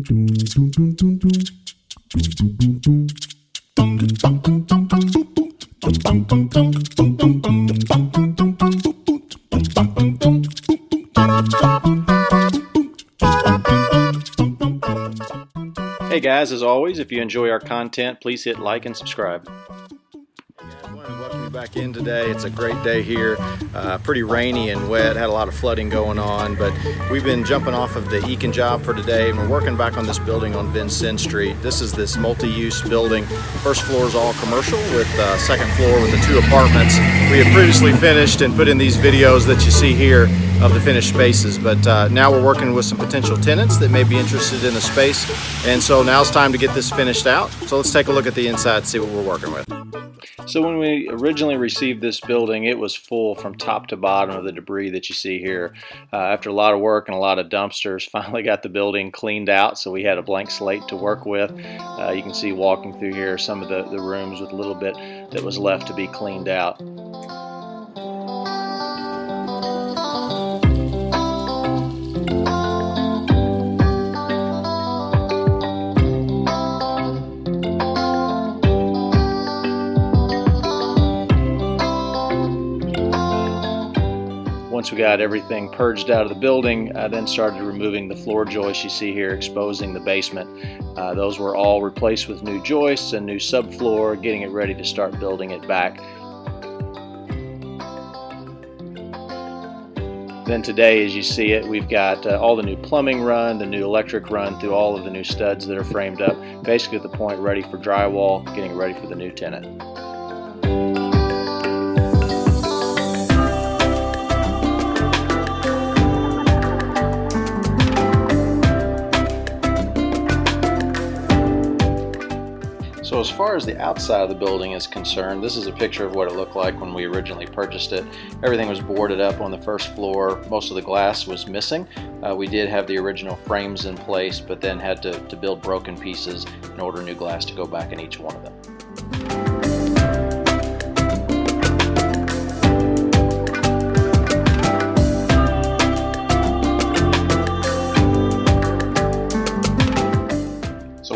Hey guys, as always, if you enjoy our content, please hit like and subscribe. I wanted to welcome you back in today. It's a great day here. Pretty rainy and wet, had a lot of flooding going on, but we've been jumping off of the Eakin job for today, and we're working back on this building on Vincennes Street. This is this multi-use building. First floor is all commercial, with second floor with the 2 apartments. We had previously finished and put in these videos that you see here of the finished spaces, but now we're working with some potential tenants that may be interested in the space, and so now it's time to get this finished out. So let's take a look at the inside and see what we're working with. So when we originally received this building, it was full from top to bottom of the debris that you see here. After a lot of work and a lot of dumpsters, finally got the building cleaned out, so we had a blank slate to work with. You can see walking through here some of the rooms with a little bit that was left to be cleaned out. Once we got everything purged out of the building, I then started removing the floor joists you see here, exposing the basement. Those were all replaced with new joists and new subfloor, getting it ready to start building it back. Then today, as you see it, we've got all the new plumbing run, the new electric run through all of the new studs that are framed up, basically at the point ready for drywall, getting it ready for the new tenant. So as far as the outside of the building is concerned, this is a picture of what it looked like when we originally purchased it. Everything was boarded up on the first floor. Most of the glass was missing. We did have the original frames in place, but then had to build broken pieces in order new glass to go back in each one of them.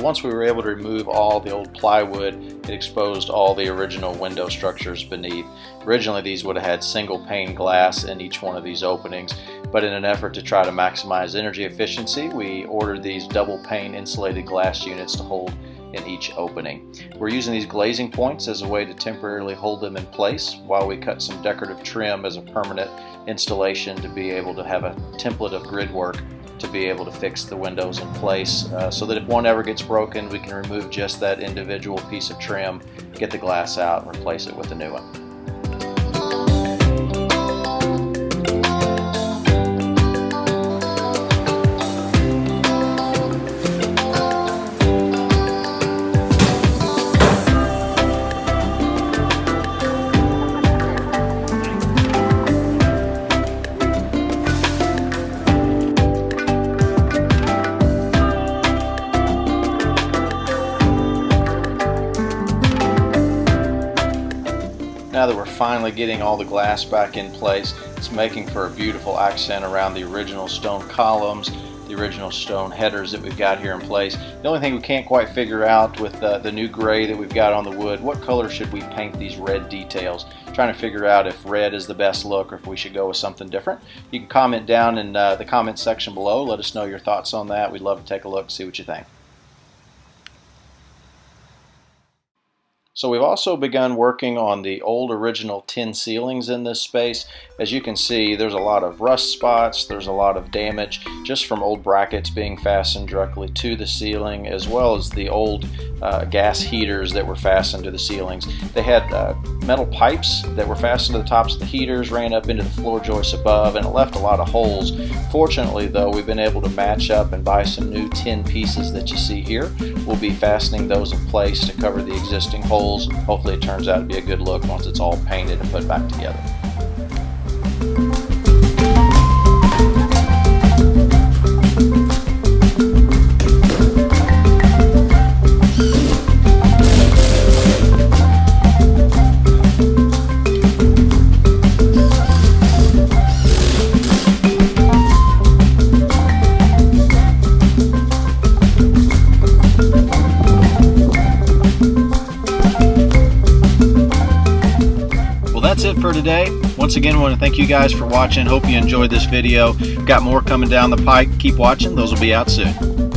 Once we were able to remove all the old plywood, it exposed all the original window structures beneath. Originally, these would have had single pane glass in each one of these openings, but in an effort to try to maximize energy efficiency, we ordered these double pane insulated glass units to hold in each opening. We're using these glazing points as a way to temporarily hold them in place while we cut some decorative trim as a permanent installation to be able to have a template of grid work to be able to fix the windows in place, so that if one ever gets broken, we can remove just that individual piece of trim, get the glass out, and replace it with a new one. Now that we're finally getting all the glass back in place, it's making for a beautiful accent around the original stone columns, the original stone headers that we've got here in place. The only thing we can't quite figure out with the new gray that we've got on the wood, what color should we paint these red details? Trying to figure out if red is the best look or if we should go with something different. You can comment down in the comment section below. Let us know your thoughts on that. We'd love to take a look and see what you think. So we've also begun working on the old original tin ceilings in this space. As you can see, there's a lot of rust spots, there's a lot of damage just from old brackets being fastened directly to the ceiling, as well as the old gas heaters that were fastened to the ceilings. They had metal pipes that were fastened to the tops of the heaters, ran up into the floor joists above, and it left a lot of holes. Fortunately though, we've been able to match up and buy some new tin pieces that you see here. We'll be fastening those in place to cover the existing holes. Hopefully it turns out to be a good look once it's all painted and put back together. for today. Once again, I want to thank you guys for watching. Hope you enjoyed this video. Got more coming down the pike. Keep watching. Those will be out soon.